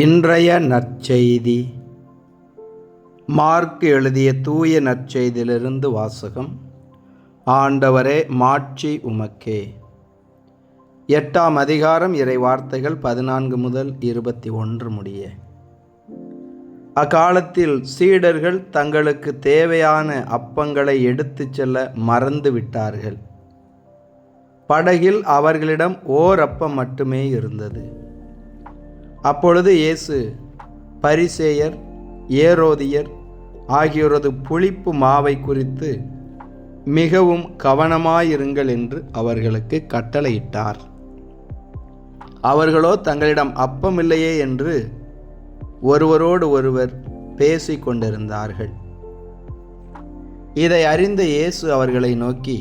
இன்றைய நற்செய்தி மார்க் எழுதிய தூய நற்செய்தியிலிருந்து வாசகம். ஆண்டவரே, மாட்சி உமக்கே. 8ஆம் அதிகாரம், இறை வார்த்தைகள் 14 முதல் 21 முடிய. அக்காலத்தில் சீடர்கள் தங்களுக்கு தேவையான அப்பங்களை எடுத்துச் செல்ல மறந்து விட்டார்கள். படகில் அவர்களிடம் ஓர் அப்பம் மட்டுமே இருந்தது. அப்பொழுது இயேசு பரிசேயர், ஏரோதியர் ஆகியோரது புளிப்பு மாவை குறித்து மிகவும் கவனமாயிருங்கள் என்று அவர்களுக்கு கட்டளையிட்டார். அவர்களோ தங்களிடம் அப்பமில்லையே என்று ஒருவரோடு ஒருவர் பேசிக் கொண்டிருந்தார்கள். இதை அறிந்த இயேசு அவர்களை நோக்கி,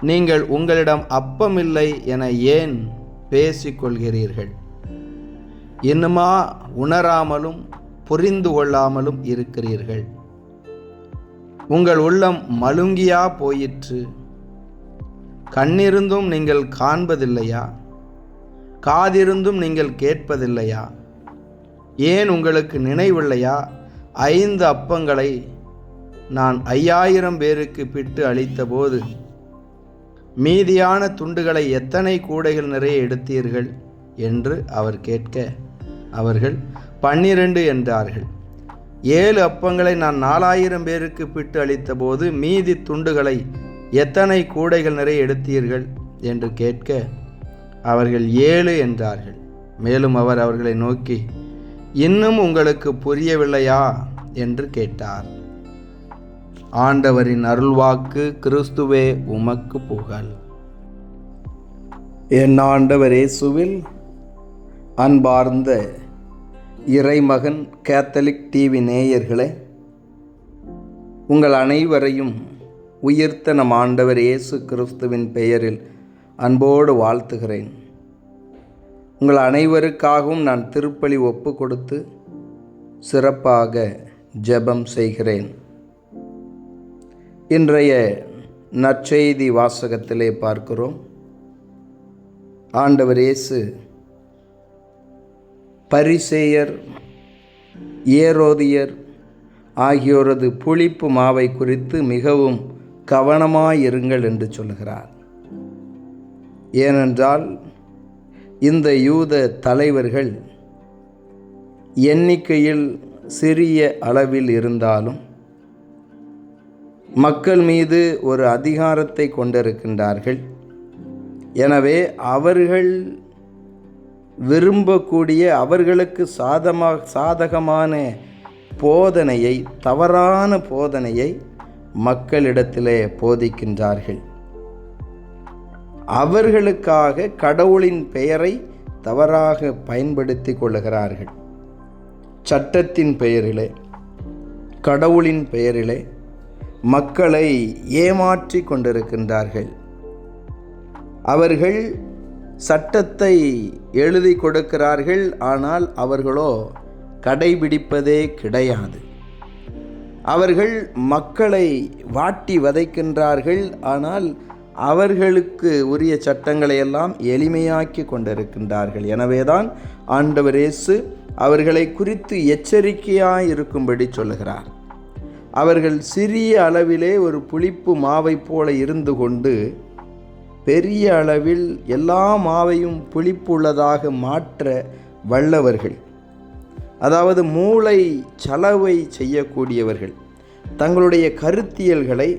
நீங்கள் உங்களிடம் அப்பமில்லை என ஏன் பேசிக்கொள்கிறீர்கள்? இன்னுமா உணராமலும் புரிந்து கொள்ளாமலும் இருக்கிறீர்கள்? உங்கள் உள்ளம் மழுங்கியா போயிற்று? கண்ணிருந்தும் நீங்கள் காண்பதில்லையா? காதிருந்தும் நீங்கள் கேட்பதில்லையா? ஏன் உங்களுக்கு நினைவில்லையா? 5 அப்பங்களை நான் 5000 பேருக்கு பிட்டு அளித்தபோது மீதியான துண்டுகளை எத்தனை கூடைகள் நிறைய எடுத்தீர்கள் என்று அவர் கேட்க, அவர்கள் 12 என்றார்கள். 7 அப்பங்களை நான் 4000 பேருக்கு பிட்டு அளித்தபோது மீதி துண்டுகளை எத்தனை கூடைகள் நிறைய எடுத்தீர்கள் என்று கேட்க, அவர்கள் 7 என்றார்கள். மேலும் அவர் அவர்களை நோக்கி, இன்னும் உங்களுக்கு புரியவில்லையா என்று கேட்டார். ஆண்டவரின் அருள்வாக்கு. கிறிஸ்துவே உமக்கு புகழ். என் ஆண்டவர் இயேசுவில் அன்பார்ந்த இறைமகன் கேத்தலிக் டிவி நேயர்களே, உங்கள் அனைவரையும் உயிர்த்த நம் ஆண்டவர் இயேசு கிறிஸ்துவின் பெயரில் அன்போடு வாழ்த்துகிறேன். உங்கள் அனைவருக்காகவும் நான் திருப்பலி ஒப்பு கொடுத்து சிறப்பாக ஜெபம் செய்கிறேன். இன்றைய நற்செய்தி வாசகத்திலே பார்க்கிறோம், ஆண்டவர் இயேசு பரிசேயர், ஏரோதியர் ஆகியோரது புளிப்பு மாவை குறித்து மிகவும் கவனமாயிருங்கள் என்று சொல்கிறார். ஏனென்றால் இந்த யூத தலைவர்கள் எண்ணிக்கையில் சிறிய அளவில் இருந்தாலும் மக்கள் மீது ஒரு அதிகாரத்தை கொண்டிருக்கின்றார்கள். எனவே அவர்கள் விரும்பக்கூடிய, அவர்களுக்கு சாதகமான போதனையை, தவறான போதனையை மக்களிடத்திலே போதிக்கின்றார்கள். அவர்களுக்காக கடவுளின் பெயரை தவறாக பயன்படுத்தி கொள்ளுகிறார்கள். சட்டத்தின் பெயரிலே, கடவுளின் பெயரிலே மக்களை ஏமாற்றி கொண்டிருக்கின்றார்கள். அவர்கள் சட்டத்தை எழுதி கொடுக்கிறார்கள், ஆனால் அவர்களோ கடைபிடிப்பதே கிடையாது. அவர்கள் மக்களை வாட்டி வதைக்கின்றார்கள், ஆனால் அவர்களுக்கு உரிய சட்டங்களை எல்லாம் எளிமையாக்கி கொண்டிருக்கின்றார்கள். எனவேதான் ஆண்டவர் இயேசு அவர்களை குறித்து எச்சரிக்கையாய் இருக்கும்படி சொல்லுகிறார். அவர்கள் சிறிய அளவிலே ஒரு புளிப்பு மாவை போல இருந்து கொண்டு பெரிய அளவில் எல்லா மாவையும் புளிப்புள்ளதாக மாற்ற வல்லவர்கள். அதாவது மூளை சலவை செய்யக்கூடியவர்கள். தங்களுடைய கருத்தியல்களை,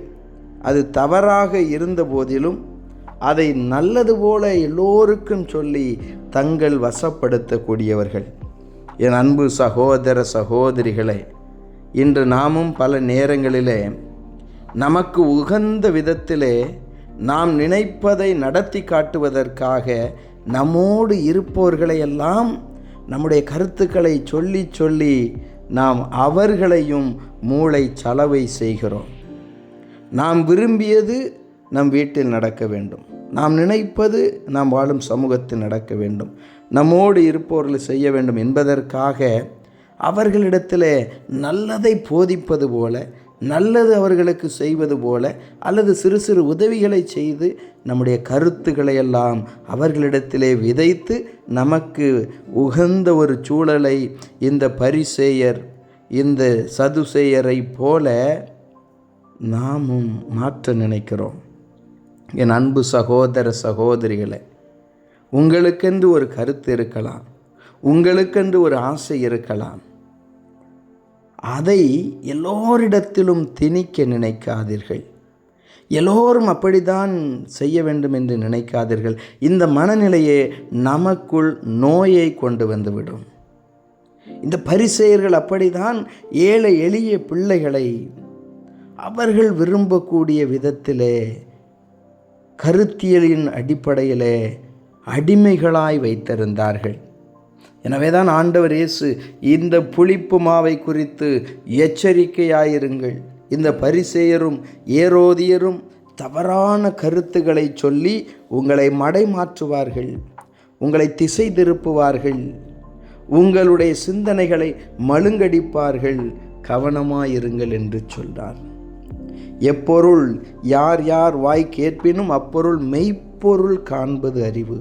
அது தவறாக இருந்த போதிலும் அதை நல்லது போல எல்லோருக்கும் சொல்லி தங்கள் வசப்படுத்தக்கூடியவர்கள். என் அன்பு சகோதர சகோதரிகளே, இன்று நாமும் பல நேரங்களிலே நமக்கு உகந்த விதத்திலே நாம் நினைப்பதை நடத்தி காட்டுவதற்காக நம்மோடு இருப்பவர்களையெல்லாம் நம்முடைய கருத்துக்களை சொல்லி சொல்லி நாம் அவர்களையும் மூளை சலவை செய்கிறோம். நாம் விரும்பியது நம் வீட்டில் நடக்க வேண்டும், நாம் நினைப்பது நாம் வாழும் சமூகத்தில் நடக்க வேண்டும், நம்மோடு இருப்பவர்கள் செய்ய வேண்டும் என்பதற்காக அவர்களிடத்தில் நல்லதை போதிப்பது போல நல்லது அவர்களுக்கு செய்வது போல அல்லது சிறு சிறு உதவிகளை செய்து நம்முடைய கருத்துக்களை எல்லாம் அவர்களிடத்திலே விதைத்து நமக்கு உகந்த ஒரு சூழலை இந்த பரிசேயர் இந்த சதுசேயரை போல நாமும் மாற்ற நினைக்கிறோம். என் அன்பு சகோதர சகோதரிகளே, உங்களுக்கென்று ஒரு கருத்து இருக்கலாம், உங்களுக்கென்று ஒரு ஆசை இருக்கலாம். அதை எல்லோரிடத்திலும் திணிக்க நினைக்காதீர்கள். எல்லோரும் அப்படித்தான் செய்ய வேண்டும் என்று நினைக்காதீர்கள். இந்த மனநிலையே நமக்குள் நோயை கொண்டு வந்துவிடும். இந்த பரிசேயர்கள் அப்படித்தான் ஏழை எளிய பிள்ளைகளை அவர்கள் விரும்பக்கூடிய விதத்திலே கருத்தியலின் அடிப்படையிலே அடிமைகளாய் வைத்திருந்தார்கள். எனவேதான் ஆண்டவர் இயேசு இந்த புளிப்பு மாவை குறித்து எச்சரிக்கையாயிருங்கள். இந்த பரிசேயரும் ஏரோதியரும் தவறான கருத்துக்களை சொல்லி உங்களை மடைமாற்றுவார்கள், உங்களை திசை திருப்புவார்கள், உங்களுடைய சிந்தனைகளை மழுங்கடிப்பார்கள். கவனமாயிருங்கள் என்று சொல்றார். எப்பொருள் யார் யார் வாய் கேட்பினும் அப்பொருள் மெய்ப்பொருள் காண்பது அறிவு.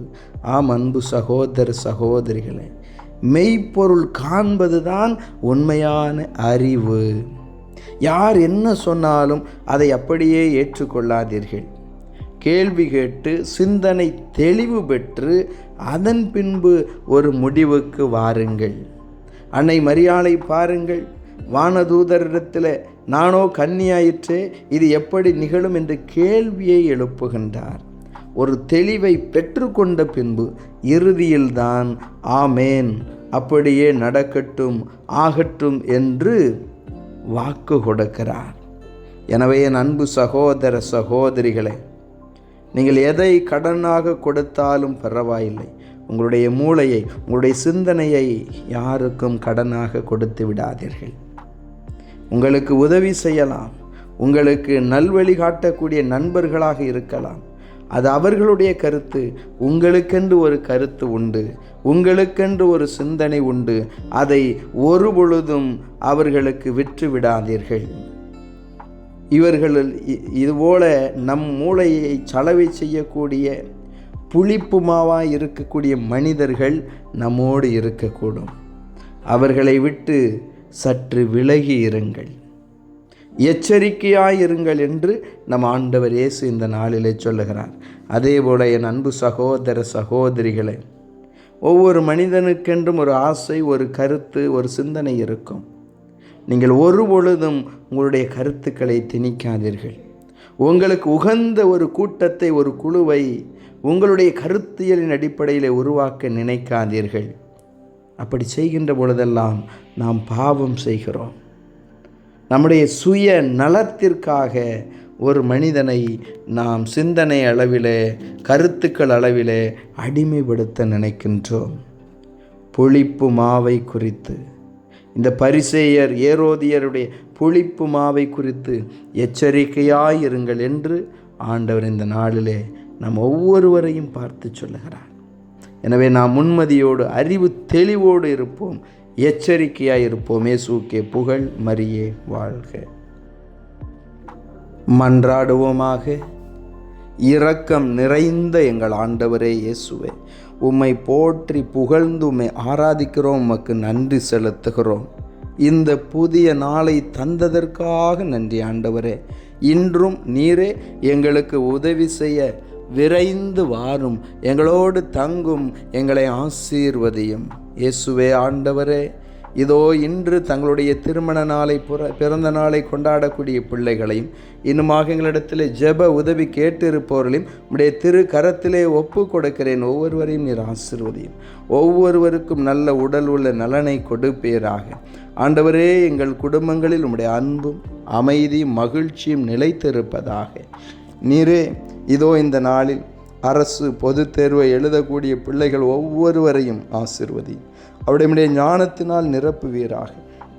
ஆம் அன்பு சகோதர சகோதரிகளே, மெய்ப்பொருள் காண்பதுதான் உண்மையான அறிவு. யார் என்ன சொன்னாலும் அதை அப்படியே ஏற்றுக்கொள்ளாதீர்கள். கேள்வி கேட்டு சிந்தனை தெளிவு பெற்று அதன் பின்பு ஒரு முடிவுக்கு வாருங்கள். அன்னை மரியாளை பாருங்கள். வானதூதரிடத்தில் நானோ கன்னியாயிற்றே, இது எப்படி நிகழும் என்று கேள்வியை எழுப்புகின்றார். ஒரு தெளிவை பெற்றுக்கொண்ட பின்பு இறுதியில்தான் ஆமேன், அப்படியே நடக்கட்டும், ஆகட்டும் என்று வாக்கு கொடுக்கிறார். எனவே என் அன்பு சகோதர சகோதரிகளே, நீங்கள் எதை கடனாக கொடுத்தாலும் பரவாயில்லை, உங்களுடைய மூளையை, உங்களுடைய சிந்தனையை யாருக்கும் கடனாக கொடுத்து விடாதீர்கள். உங்களுக்கு உதவி செய்யலாம், உங்களுக்கு நல்வழி காட்டக்கூடிய நண்பர்களாக இருக்கலாம். அது அவர்களுடைய கருத்து. உங்களுக்கென்று ஒரு கருத்து உண்டு, உங்களுக்கென்று ஒரு சிந்தனை உண்டு. அதை ஒரு பொழுதும் அவர்களுக்கு விற்று விடாதீர்கள். இவர்கள் இதுபோல நம் மூளையை சலவை செய்யக்கூடிய புளிப்பு மாவாய் இருக்கக்கூடிய மனிதர்கள் நம்மோடு இருக்கக்கூடும். அவர்களை விட்டு சற்று விலகி இருங்கள், எச்சரிக்கையாயிருங்கள் என்று நம் ஆண்டவர் இயேசு இந்த நாளிலே சொல்லுகிறார். அதே போல என் அன்பு சகோதர சகோதரிகளே, ஒவ்வொரு மனிதனுக்கென்றும் ஒரு ஆசை, ஒரு கருத்து, ஒரு சிந்தனை இருக்கும். நீங்கள் ஒரு பொழுதும் உங்களுடைய கருத்துக்களை திணிக்காதீர்கள். உங்களுக்கு உகந்த ஒரு கூட்டத்தை, ஒரு குழுவை உங்களுடைய கருத்தியலின் அடிப்படையில் உருவாக்க நினைக்காதீர்கள். அப்படி செய்கின்ற பொழுதெல்லாம் நாம் பாவம் செய்கிறோம். நம்முடைய சுய நலத்திற்காக ஒரு மனிதனை நாம் சிந்தனை அளவிலே, கருத்துக்கள் அளவிலே அடிமைப்படுத்த நினைக்கின்றோம். புளிப்பு மாவை குறித்து, இந்த பரிசேயர் ஏரோதியருடைய புளிப்பு மாவை குறித்து எச்சரிக்கையாயிருங்கள் என்று ஆண்டவர் இந்த நாளிலே நாம் ஒவ்வொருவரையும் பார்த்து சொல்லுகிறார். எனவே நாம் முன்மதியோடு, அறிவு தெளிவோடு இருப்போம், எச்சரிக்கையாய் இருப்போம். இயேசுவுக்கே புகழ், மரியே வாழ்க. மன்றாடுவோமாக. இரக்கம் நிறைந்த எங்கள் ஆண்டவரே இயேசுவே, உம்மை போற்றி புகழ்ந்து உம்மை ஆராதிக்கிறோம், உமக்கு நன்றி செலுத்துகிறோம். இந்த புதிய நாளை தந்ததற்காக நன்றி ஆண்டவரே. இன்றும் நீரே எங்களுக்கு உதவி செய்ய விரைந்து வாரும், எங்களோடு தங்கும், எங்களை ஆசீர்வதியும். இயேசுவே ஆண்டவரே, இதோ இன்று தங்களுடைய திருமண நாளை, பிறந்த நாளை கொண்டாடக்கூடிய பிள்ளைகளையும், இன்னுமாக எங்களிடத்தில் ஜெப உதவி கேட்டிருப்பவர்களையும் உடைய திரு கரத்திலே ஒப்பு கொடுக்கிறேன். ஒவ்வொருவரையும் நீர் ஆசீர்வதியும். ஒவ்வொருவருக்கும் நல்ல உடல் உள்ள நலனை கொடுப்பீராக. ஆண்டவரே, எங்கள் குடும்பங்களில் உம்முடைய அன்பும் அமைதியும் மகிழ்ச்சியும் நிலைத்திருப்பதாக. நீரே இதோ இந்த நாளில் அரசு பொதுத் தேர்வை எழுதக்கூடிய பிள்ளைகள் ஒவ்வொருவரையும் ஆசீர்வதி. அவருடைய ஞானத்தினால் நிரப்புவீராக.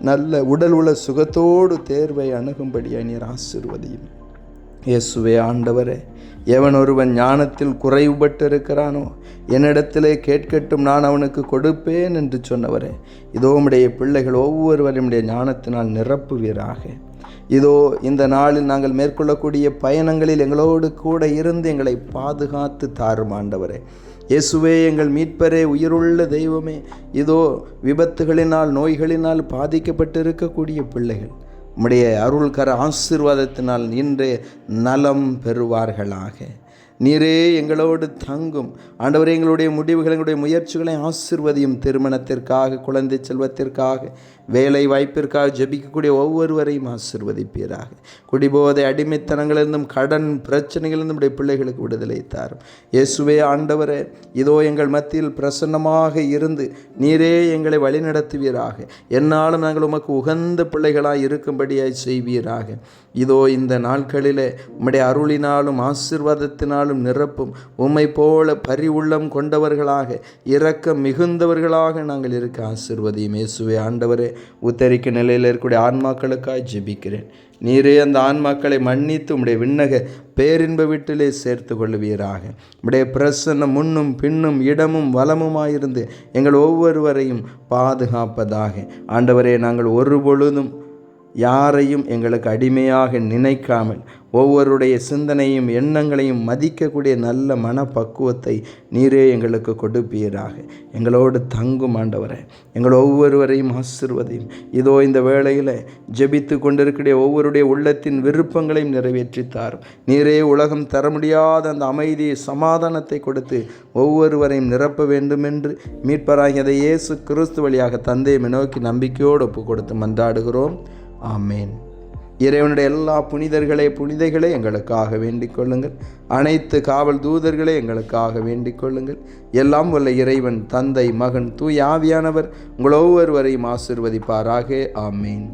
நல்ல உடல் உள்ள சுகத்தோடு தேர்வை அணுகும்படியாக நீர் ஆசீர்வதியும். இயேசுவே ஆண்டவரே, எவன் ஒருவன் ஞானத்தில் குறைவுபட்டு இருக்கிறானோ என்னிடத்திலே கேட்கட்டும், நான் அவனுக்கு கொடுப்பேன் என்று சொன்னவரே, இதோ உம்முடைய பிள்ளைகள் ஒவ்வொருவரும் ஞானத்தினால் நிரப்புவீராக. இதோ இந்த நாளில் நாங்கள் மேற்கொள்ளக்கூடிய பயணங்களில் எங்களோடு கூட இருந்து எங்களை பாதுகாத்து தாரும் ஆண்டவரே. இயேசுவே, எங்கள் மீட்பரே, உயிருள்ள தெய்வமே, இதோ விபத்துகளினால் நோய்களினால் பாதிக்கப்பட்டு இருக்கக்கூடிய பிள்ளைகள் உம்முடைய அருள்கர ஆசீர்வாதத்தினால் இன்றே நலம் பெறுவார்களாக. நீரே எங்களோடு தங்கும் ஆண்டவரே. எங்களுடைய முடிவுகள், எங்களுடைய முயற்சிகளை ஆசீர்வதியும். திருமணத்திற்காக, குழந்தை செல்வத்திற்காக, வேலை வாய்ப்பிற்காக ஜெபிக்கக்கூடிய ஒவ்வொருவரையும் ஆசீர்வதிப்பீராக. குடிபோதை அடிமைத்தனங்களிலிருந்தும் கடன் பிரச்சனைகளிலிருந்தும் நம்முடைய பிள்ளைகளுக்கு விடுதலை தாரும். இயேசுவே ஆண்டவரே, இதோ எங்கள் மத்தியில் பிரசன்னமாக இருந்து நீரே எங்களை வழிநடத்துவீராக. என்னாலும் நாங்கள் உமக்கு உகந்த பிள்ளைகளாய் இருக்கும்படியாய் செய்வீராக. இதோ இந்த நாட்களிலே உம்முடைய அருளினாலும் ஆசீர்வாதத்தினாலும் நிரப்பும். உம்மை போல பரிவுள்ளம் கொண்டவர்களாக, இரக்கம் மிகுந்தவர்களாக நாங்கள் இருக்க ஆசீர்வதியும். இயேசுவே ஆண்டவரே, உத்தரிக்க நிலையில் இருக்கக்கூடிய ஆன்மாக்களுக்காக ஜெபிக்கிறேன். நீரே அந்த ஆன்மாக்களை மன்னித்து உம்முடைய விண்ணக பேரின்ப வீட்டிலே சேர்த்து கொள்ளுவீராக. உம்முடைய பிரசன்னம் முன்னும் பின்னும் இடமும் வலமுமாயிருந்து எங்கள் ஒவ்வொருவரையும் பாதுகாப்பதாக. ஆண்டவரே, நாங்கள் ஒரு பொழுதும் யாரையும் எங்களுக்கு அடிமையாக நினைக்காமல் ஒவ்வொருடைய சிந்தனையும் எண்ணங்களையும் மதிக்கக்கூடிய நல்ல மனப்பக்குவத்தை நீரே எங்களுக்கு கொடுப்பீராக. எங்களோடு தங்கும் ஆண்டவரே, எங்கள் ஒவ்வொருவரையும் ஆசீர்வதியும். இதோ இந்த வேளையில் ஜெபித்து கொண்டிருக்கிற ஒவ்வொருடைய உள்ளத்தின் விருப்பங்களையும் நிறைவேற்றித்தாரும். நீரே உலகம் தர முடியாத அந்த அமைதியை, சமாதானத்தை கொடுத்து ஒவ்வொருவரையும் நிரப்ப வேண்டும் என்று மீட்பராகிய இயேசு கிறிஸ்து வழியாக தந்தையை நோக்கி நம்பிக்கையோடு ஒப்பு கொடுத்து மன்றாடுகிறோம். ஆமேன். இறைவனுடைய எல்லா புனிதைகளே எங்களுக்காக வேண்டிக் கொள்ளுங்கள். அனைத்து காவல் தூதர்களே எங்களுக்காக வேண்டிக் கொள்ளுங்கள். எல்லாம் வல்ல இறைவன், தந்தை, மகன், தூய ஆவியானவர் உங்கள் ஒவ்வொருவரையும் ஆசீர்வதிப்பாராக. ஆமேன்.